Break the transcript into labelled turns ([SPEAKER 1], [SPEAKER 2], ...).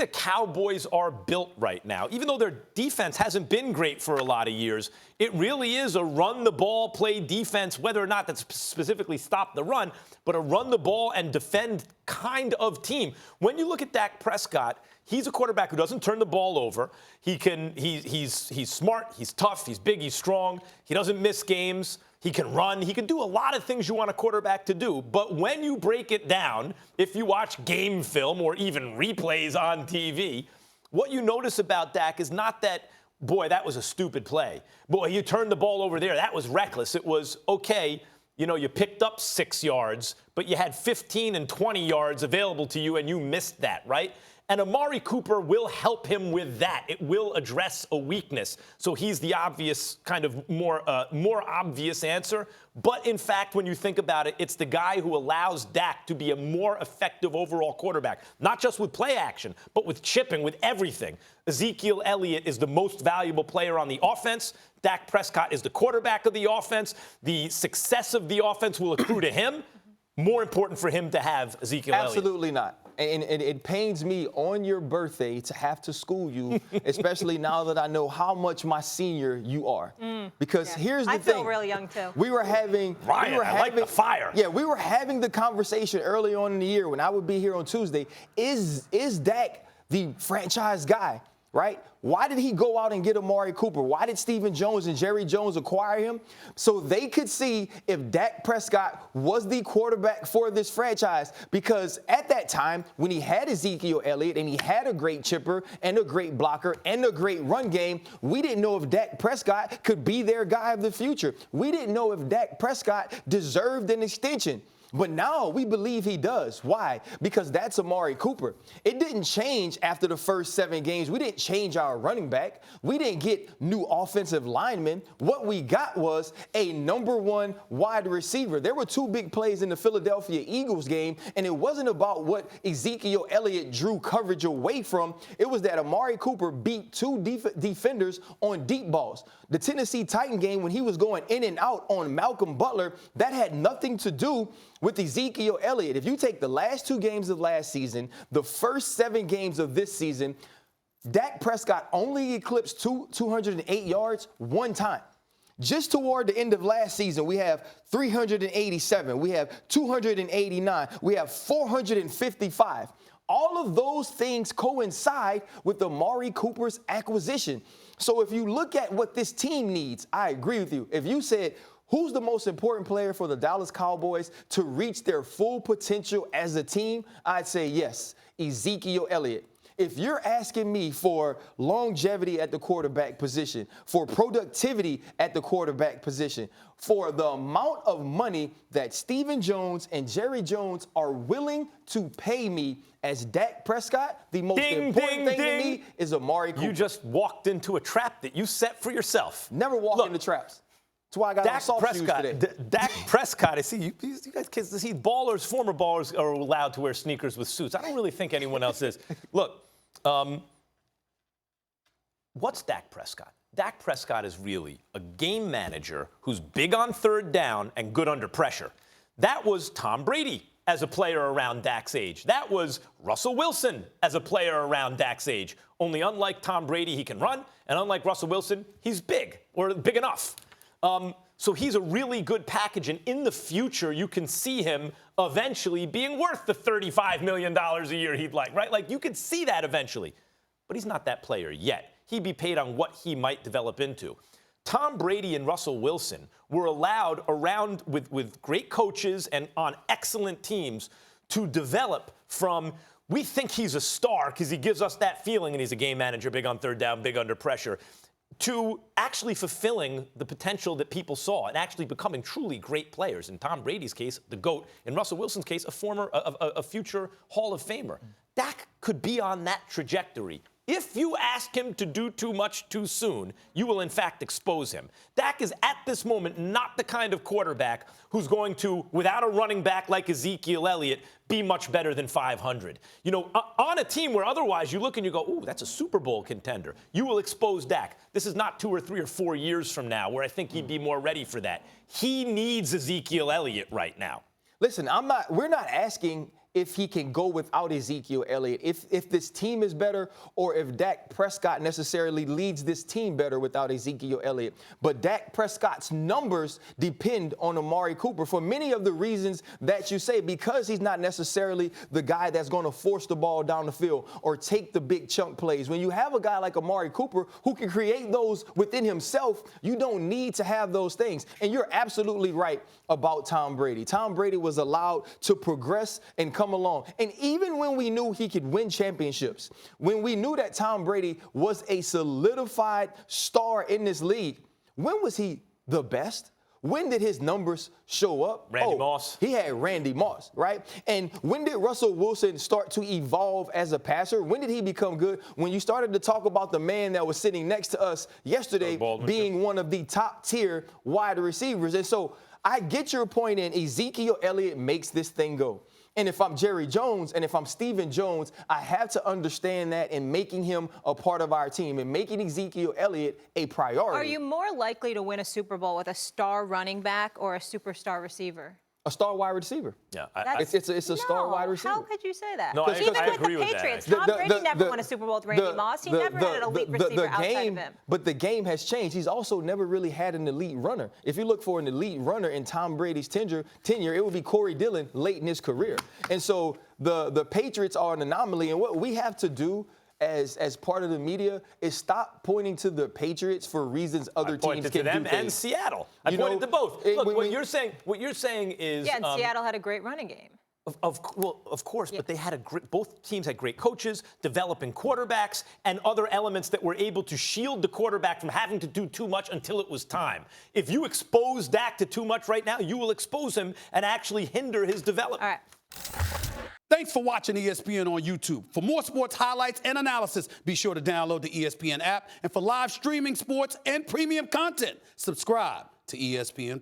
[SPEAKER 1] the Cowboys are built right now. Even though their defense hasn't been great for a lot of years, it really is a run-the-ball play defense, whether or not that's specifically stop the run, but a run-the-ball and defend kind of team. When you look at Dak Prescott, he's a quarterback who doesn't turn the ball over. He's smart, he's tough, he's big, he's strong. He doesn't miss games. He can run. He can do a lot of things you want a quarterback to do. But when you break it down, if you watch game film or even replays on TV, what you notice about Dak is not that, boy, that was a stupid play. Boy, you turned the ball over there. That was reckless. It was, okay, you picked up 6 yards, but you had 15 and 20 yards available to you, and you missed that, right? And Amari Cooper will help him with that. It will address a weakness. So he's the obvious kind of more obvious answer. But in fact, when you think about it, it's the guy who allows Dak to be a more effective overall quarterback, not just with play action, but with chipping, with everything. Ezekiel Elliott is the most valuable player on the offense. Dak Prescott is the quarterback of the offense. The success of the offense will accrue to him. More important for him to have Ezekiel Elliott.
[SPEAKER 2] Absolutely not. And it pains me on your birthday to have to school you, especially now that I know how much my senior you are. Because here's the thing.
[SPEAKER 3] I feel real young, too.
[SPEAKER 2] We were having
[SPEAKER 1] the fire.
[SPEAKER 2] Yeah, we were having the conversation early on in the year when I would be here on Tuesday. Is Dak the franchise guy? Right? Why did he go out and get Amari Cooper? Why did Stephen Jones and Jerry Jones acquire him? So they could see if Dak Prescott was the quarterback for this franchise. Because at that time, when he had Ezekiel Elliott and he had a great chipper and a great blocker and a great run game, we didn't know if Dak Prescott could be their guy of the future. We didn't know if Dak Prescott deserved an extension. But now we believe he does. Why? Because that's Amari Cooper. It didn't change after the first 7 games. We didn't change our running back. We didn't get new offensive linemen. What we got was a #1 wide receiver. There were 2 big plays in the Philadelphia Eagles game, and it wasn't about what Ezekiel Elliott drew coverage away from. It was that Amari Cooper beat 2 defenders on deep balls. The Tennessee Titan game, when he was going in and out on Malcolm Butler, that had nothing to do with Ezekiel Elliott. If you take the last 2 games of last season, the first 7 games of this season, Dak Prescott only eclipsed 208 yards 1 time. Just toward the end of last season, we have 387. We have 289. We have 455. All of those things coincide with Amari Cooper's acquisition. So if you look at what this team needs, I agree with you. If you said, who's the most important player for the Dallas Cowboys to reach their full potential as a team? I'd say yes, Ezekiel Elliott. If you're asking me for longevity at the quarterback position, for productivity at the quarterback position, for the amount of money that Stephen Jones and Jerry Jones are willing to pay me as Dak Prescott, the most important thing to me is Amari Cooper.
[SPEAKER 1] You just walked into a trap that you set for yourself.
[SPEAKER 2] Never walk into traps. That's why I got Dak soft shoes today.
[SPEAKER 1] Dak Prescott, I see you guys kids, see ballers, former ballers are allowed to wear sneakers with suits. I don't really think anyone else is. Look, what's Dak Prescott? Dak Prescott is really a game manager who's big on 3rd down and good under pressure. That was Tom Brady as a player around Dak's age. That was Russell Wilson as a player around Dak's age. Only unlike Tom Brady, he can run, and unlike Russell Wilson, he's big, or big enough. So he's a really good package, and in the future, you can see him eventually being worth the $35 million a year he'd like, right? Like, you could see that eventually. But he's not that player yet. He'd be paid on what he might develop into. Tom Brady and Russell Wilson were allowed around with great coaches and on excellent teams to develop from, we think he's a star because he gives us that feeling and he's a game manager, big on 3rd down, big under pressure, to actually fulfilling the potential that people saw and actually becoming truly great players. In Tom Brady's case, the GOAT. In Russell Wilson's case, a future Hall of Famer. Dak could be on that trajectory. If you ask him to do too much too soon, you will in fact expose him. Dak is at this moment not the kind of quarterback who's going to, without a running back like Ezekiel Elliott, be much better than 500. On a team where otherwise you look and you go, ooh, that's a Super Bowl contender. You will expose Dak. This is not 2 or 3 or 4 years from now where I think he'd be more ready for that. He needs Ezekiel Elliott right now.
[SPEAKER 2] Listen, we're not asking if he can go without Ezekiel Elliott, if this team is better, or if Dak Prescott necessarily leads this team better without Ezekiel Elliott. But Dak Prescott's numbers depend on Amari Cooper for many of the reasons that you say, because he's not necessarily the guy that's going to force the ball down the field or take the big chunk plays. When you have a guy like Amari Cooper who can create those within himself, you don't need to have those things. And you're absolutely right about Tom Brady. Tom Brady was allowed to progress and come along. And even when we knew he could win championships, when we knew that Tom Brady was a solidified star in this league, when was he the best? When did his numbers show up?
[SPEAKER 1] Randy Moss.
[SPEAKER 2] He had Randy Moss, right? And when did Russell Wilson start to evolve as a passer? When did he become good? When you started to talk about the man that was sitting next to us yesterday being one of the top tier wide receivers. And so I get your point in Ezekiel Elliott makes this thing go. And if I'm Jerry Jones and if I'm Stephen Jones, I have to understand that in making him a part of our team and making Ezekiel Elliott a priority.
[SPEAKER 3] Are you more likely to win a Super Bowl with a star running back or a superstar receiver?
[SPEAKER 2] A star wide receiver.
[SPEAKER 1] Yeah,
[SPEAKER 2] it's a star wide receiver.
[SPEAKER 3] How could you say that?
[SPEAKER 1] No,
[SPEAKER 3] Even
[SPEAKER 1] I
[SPEAKER 3] with
[SPEAKER 1] agree
[SPEAKER 3] the
[SPEAKER 1] with that,
[SPEAKER 3] Patriots,
[SPEAKER 1] actually.
[SPEAKER 3] Tom Brady never won a Super Bowl with Randy Moss. He never had an elite receiver outside of him.
[SPEAKER 2] But the game has changed. He's also never really had an elite runner. If you look for an elite runner in Tom Brady's tenure, it would be Corey Dillon late in his career. And so the Patriots are an anomaly. And what we have to do as part of the media is stop pointing to the Patriots for reasons other teams can do.
[SPEAKER 1] I pointed to them and Seattle. I pointed to both. Look, what you're saying is...
[SPEAKER 3] Yeah, and Seattle had a great running game.
[SPEAKER 1] Of course, but they had both teams had great coaches, developing quarterbacks, and other elements that were able to shield the quarterback from having to do too much until it was time. If you expose Dak to too much right now, you will expose him and actually hinder his development.
[SPEAKER 3] All right.
[SPEAKER 4] Thanks for watching ESPN on YouTube. For more sports highlights and analysis, be sure to download the ESPN app. And for live streaming sports and premium content, subscribe to ESPN+.